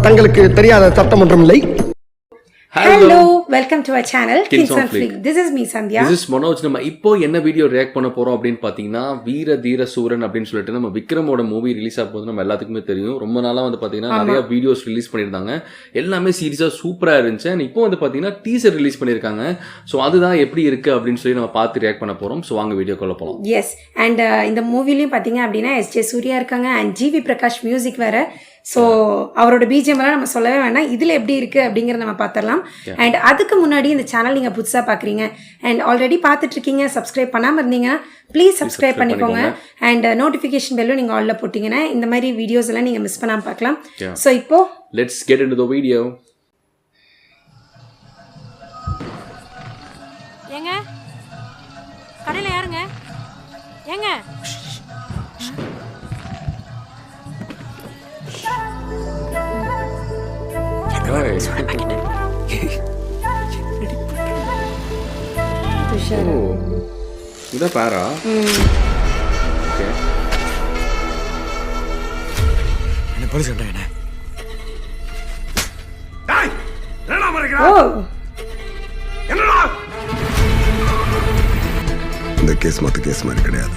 தங்களுக்கு தெரியாத சட்டம் ஒன்றும் இல்லை. Hello, welcome to our channel Kings on Flick. This is me Sandhya. This is Manoj. நம்ம இப்போ என்ன வீடியோ ரியாக்ட் பண்ண போறோம் அப்படின்னு பாத்தீங்கன்னா வீர தீர சூரன் அப்படின்னு சொல்லிட்டு நம்ம விக்ரமோட மூவி ரிலீஸ் ஆக போது நம்ம எல்லாத்துக்குமே தெரியும். ரொம்ப நாளா வந்து பாத்தீங்கன்னா நிறைய வீடியோஸ் ரிலீஸ் பண்ணியிருந்தாங்க. எல்லாமே சீரியஸா சூப்பரா இருந்துச்சு. இப்போ வந்து பாத்தீங்கன்னா டீசர் ரிலீஸ் பண்ணியிருக்காங்க. ஸோ அதுதான் எப்படி இருக்கு அப்படின்னு சொல்லி நம்ம பார்த்து ரியாக்ட் பண்ண போறோம். ஸோ வாங்க வீடியோக்குள்ள போகலாம். எஸ் அண்ட் இந்த மூவிலையும் பார்த்தீங்க அப்படின்னா எஸ்ஜே சூர்யா இருக்காங்க அண்ட் ஜிவி பிரகாஷ் மியூசிக் வேற. ஸோ அவரோட பிஜிஎம் எல்லாம் நம்ம சொல்லவே வேணாம். இதில் எப்படி இருக்குது அப்படிங்கிறத நம்ம பார்த்துடலாம். அண்ட் அதுக்கு முன்னாடி இந்த சேனல் நீங்கள் புதுசாக பார்க்குறீங்க அண்ட் ஆல்ரெடி பார்த்துட்ருக்கீங்க, சப்ஸ்கிரைப் பண்ணாமல் இருந்தீங்கன்னா ப்ளீஸ் சப்ஸ்கிரைப் பண்ணிக்கோங்க. அண்ட் நோட்டிஃபிகேஷன் பெல்லும் நீங்கள் ஆல்ல போட்டிங்கன்னா இந்த மாதிரி வீடியோஸ் எல்லாம் நீங்கள் மிஸ் பண்ணாமல் பார்க்கலாம். ஸோ இப்போ let's get into the video. ஏங்க கடையில் யாருங்க? ஏங்க இதான் பாரா? என்ன போலீஸ் கண்டாங்க? இந்த கேஸ் மற்ற கேஸ் மாதிரி கிடையாது.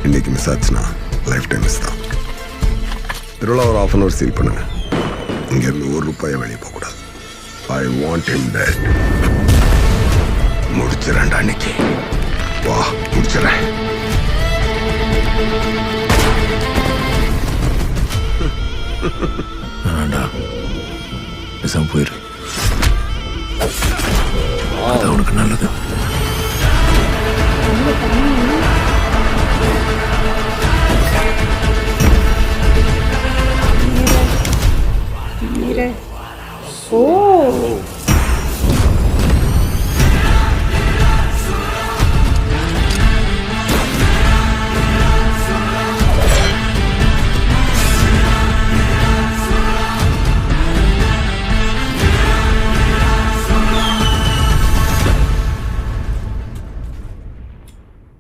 இன்னைக்கு மிஸ் ஆச்சுன்னா லைஃப் டைம் மிஸ் தான். திருவிழா ஒரு ½ hour சீல் பண்ணுங்க. இங்கேருந்து ₹1 வெளியே போகக்கூடாது. I want him dead. முடிச்சிடறேன்டா அன்னைக்கு. வா முடிச்சிடறேன். வேணாண்டா, பேசாம போயிரு. அது அவனுக்கு நல்லது.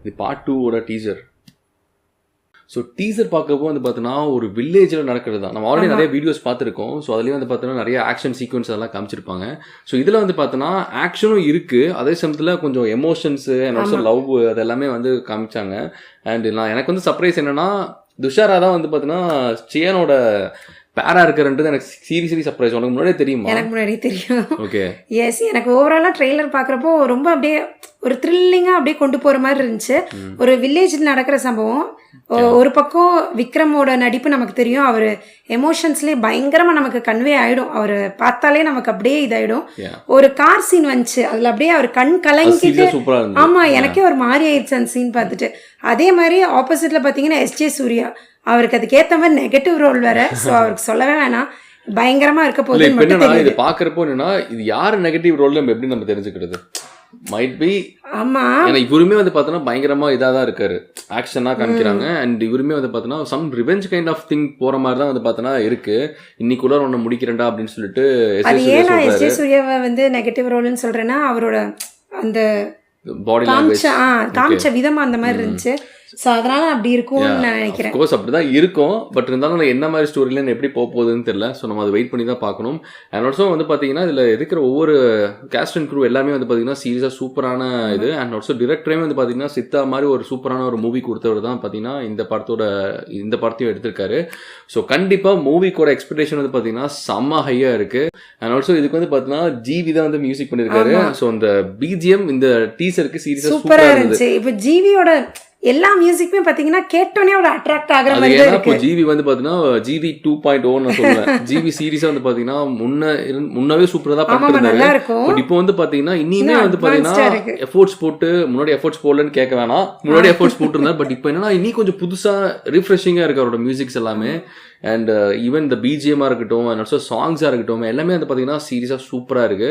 இது பார்ட் 2 டீசர். ஸோ டீசர் பார்க்கப்போ வந்து பார்த்தீங்கன்னா ஒரு வில்லேஜில் நடக்கிறது தான். நம்ம ஆல்ரெடி நிறைய வீடியோஸ் பார்த்துருக்கோம். ஸோ அதுலேயும் வந்து பார்த்தீங்கன்னா நிறைய ஆக்ஷன் சீக்வன்ஸ் அதெல்லாம் காமிச்சிருப்பாங்க. ஸோ இதில் வந்து பார்த்தோன்னா ஆக்ஷனும் இருக்குது, அதே சமயத்தில் கொஞ்சம் எமோஷன்ஸு அண்ட் ஆல்சோ லவ் அது எல்லாமே வந்து காமிச்சாங்க. அண்ட் எனக்கு வந்து சர்ப்ரைஸ் என்னென்னா துஷாரா தான் வந்து பார்த்தீங்கன்னா சியானோட பேரா இருக்கிறன்றது எனக்கு சீரியஸ்லி சர்ப்ரைஸ். உனக்கு முன்னாடியே தெரியுமா? எனக்கு முன்னாடியே தெரியும். ஓகே. எஸ், எனக்கு ஓவராலாக ட்ரெய்லர் பார்க்குறப்போ ரொம்ப அப்படியே ஒரு த்ரில்லிங்காக அப்படியே கொண்டு போகிற மாதிரி இருந்துச்சு. ஒரு வில்லேஜில் நடக்கிற சம்பவம். ஒரு பக்கம் விக்ரமோட நடிப்பு நமக்கு தெரியும். அவர் எமோஷன்ஸ்லேயே பயங்கரமாக நமக்கு கன்வே ஆகிடும். அவர் பார்த்தாலே நமக்கு அப்படியே இதாகிடும். ஒரு கார் சீன் வந்துச்சு, அதில் அப்படியே அவர் கண் கலங்கிட்டு, ஆமாம் எனக்கே ஒரு மாதிரி ஆயிடுச்சு அந்த சீன் பார்த்துட்டு. அதே மாதிரி ஆப்போசிட்டில் பார்த்தீங்கன்னா எஸ்ஜே சூர்யா, அவருக்கு அதுக்கேற்ற மாதிரி நெகட்டிவ் ரோல் வேற. ஸோ அவருக்கு சொல்லவே வேணாம், பயங்கரமா இருக்க போகுது. இது பாக்குறப்போ என்னன்னா இது யாரு நெகட்டிவ் ரோல் நம்ம எப்படி நம்ம தெரிஞ்சுக்கிறது? Might be. ஆமா, ஏன்னா இவருமே வந்து பார்த்தோன்னா பயங்கரமா இதாக இருக்காரு, ஆக்ஷனா காமிக்கிறாங்க. அண்ட் இவருமே வந்து பார்த்தோன்னா some revenge kind of thing போற மாதிரி தான் வந்து பார்த்தோன்னா இருக்கு. இன்னைக்குள்ள ஒன்று முடிக்கிறேன்டா அப்படின்னு சொல்லிட்டு. அது ஏன் நான் எஸ்ஜே சூர்யாவை வந்து நெகட்டிவ் ரோல்னு சொல்றேன்னா அவரோட அந்த பாடி காமிச்ச விதமா அந்த மாதிரி இருந்துச்சு. ஸோ அதனால அப்படி இருக்கும்னு நான் நினைக்கிறேன். கோர்ஸ் அப்படிதான் இருக்கும். பட் இருந்தாலும் என்ன மாதிரி ஸ்டோரியில எப்படி போக போகுதுன்னு தெரியல. ஸோ நம்ம அதை வெயிட் பண்ணி தான் பார்க்கணும். அண்ட் ஆல்சோ வந்து பார்த்தீங்கன்னா இதில் இருக்கிற ஒவ்வொரு கேஸ்ட் அண்ட் க்ரூ எல்லாமே வந்து பார்த்தீங்கன்னா சீரியஸாக சூப்பரான இது. அண்ட் ஆல்சோ டிரெக்டரையும் வந்து பார்த்தீங்கன்னா சித்தா மாதிரி ஒரு சூப்பரான ஒரு மூவி கொடுத்தவர் தான் பார்த்தீங்கன்னா இந்த படத்தையும் எடுத்திருக்காரு. ஸோ கண்டிப்பாக மூவிக்கோட எக்ஸ்பெக்டேஷன் வந்து பார்த்தீங்கன்னா செம்ம ஹையாக இருக்கு. அண்ட் ஆல்சோ இதுக்கு வந்து பார்த்தீங்கன்னா ஜிவி தான் வந்து மியூசிக் பண்ணியிருக்காரு. ஸோ அந்த பிஜிஎம் இந்த டீசருக்கு சீரியஸாக சூப்பராக இருந்துச்சு. இப்போ ஜிவியோட எல்லா மியூசிக்குமே பாத்தீங்கன்னா கேட்டோனே ஒரு அட்ராக்ட் ஆகுற மாதிரி இருக்கு. இப்போ ஜிவி வந்து பாத்தீங்கன்னா ஜிவி 2.0 நான் சொல்லுவேன். ஜிவி சீரிஸா வந்து பாத்தீங்கன்னா முன்னவே சூப்பரா தான் பண்ணிருந்தாரு. பட் இப்போ வந்து பாத்தீங்கன்னா இனிமே வந்து பாத்தீங்கன்னா எஃபோர்ட்ஸ் போட்டு, முன்னாடி எஃபோர்ட்ஸ் போடலன்னு கேட்க வேணாம், முன்னாடி எஃபோர்ட்ஸ் போட்டுருந்தாரு. பட் இப்போ என்னன்னா இன்னி கொஞ்சம் புதுசா ரிஃப்ரெஷிங்கா இருக்கு அவரோட மியூசிக்ஸ் எல்லாமே. அண்ட் ஈவன் இந்த பிஜிஎம்மா இருக்கட்டும், அண்ட் ஆல்சோ சாங்ஸா இருக்கட்டும், எல்லாமே வந்து பாத்தீங்கன்னா சீரியஸா சூப்பரா இருக்கு.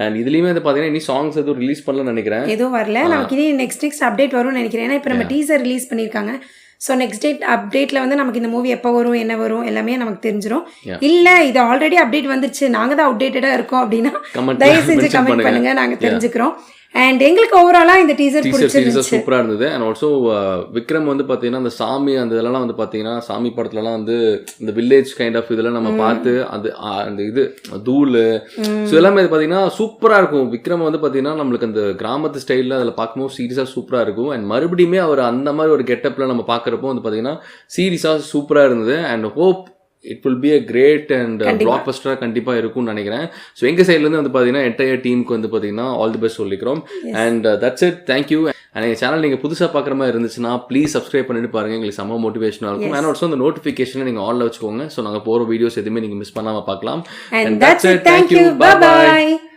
அண்ட் இதுலயுமே வந்து பாத்தீங்கன்னா இனி சாங்ஸ் எதுவும் ரிலீஸ் பண்ணலன்னு நினைக்கிறேன். எதுவும் வரல. நமக்கு இனி நெக்ஸ்ட் அப்டேட் வரும்னு நினைக்கிறேன். ஏன்னா இப்போ நம்ம டீசர் ரிலீஸ் பண்ணியிருக்காங்க. ஸோ நெக்ஸ்ட் அப்டேட்டில் வந்து நமக்கு இந்த மூவி எப்போ வரும், என்ன வரும் எல்லாமே நமக்கு தெரிஞ்சிடும். இல்லை இது ஆல்ரெடி அப்டேட் வந்துருச்சு, நாங்கள் தான் அப்டேட்டடாக இருக்கோம் அப்படின்னா தயவு செஞ்சு கமெண்ட் பண்ணுங்கள், நாங்கள் தெரிஞ்சுக்கிறோம். அண்ட் எங்களுக்கு ஓவராலாக இந்த டீசர் சீரியஸாக பிடிச்சிருந்துச்சு. சூப்பராக இருந்தது. அண்ட் ஆல்சோ விக்ரம் வந்து பார்த்தீங்கன்னா அந்த சாமி அந்த இதெல்லாம் வந்து பார்த்தீங்கன்னா சாமி படத்துலலாம் வந்து இந்த வில்லேஜ் கைண்ட் ஆஃப் இதெல்லாம் நம்ம பார்த்து அந்த இது தூள் ஸோ எல்லாமே இது பார்த்தீங்கன்னா சூப்பராக இருக்கும். விக்ரம் வந்து பார்த்தீங்கன்னா நம்மளுக்கு அந்த கிராமத்து ஸ்டைலில் அதில் பார்க்கும்போது சீரியஸாக சூப்பராக இருக்கும். அண்ட் மறுபடியுமே அவர் அந்த மாதிரி ஒரு கெட்டப்பில் நம்ம பார்க்குறப்போ வந்து பார்த்தீங்கன்னா சீரியஸாக சூப்பராக இருந்தது. And hope it will be a great and பிளாக் பஸ்டராக கண்டிப்பாக இருக்கும்னு நினைக்கிறேன். ஸோ எங்கள் சைட்லேருந்து வந்து பார்த்தீங்கன்னா என்டையர் டீமுக்கு வந்து பார்த்தீங்கன்னா ஆல் தி பெஸ்ட் சொல்லிக்கிறோம். And that's it, thank you. And எங்கள் சேனல் நீங்கள் புதுசாக பார்க்குற மாதிரி இருந்துச்சுன்னா ப்ளீஸ் சப்ஸ்கிரைப் பண்ணிட்டு பாருங்கள், எங்களுக்கு செம்ம மோட்டிவேஷனாக இருக்கும். அண்ட் ஆல்சோ அந்த நோட்டிஃபிகேஷனை நீங்கள் ஆன்ல வச்சுக்கோங்க. ஸோ நாங்கள் போகிற வீடியோஸ் எதுவுமே நீங்கள் மிஸ் பண்ணாமல் பார்க்கலாம். And that's it. Thank you. Bye bye.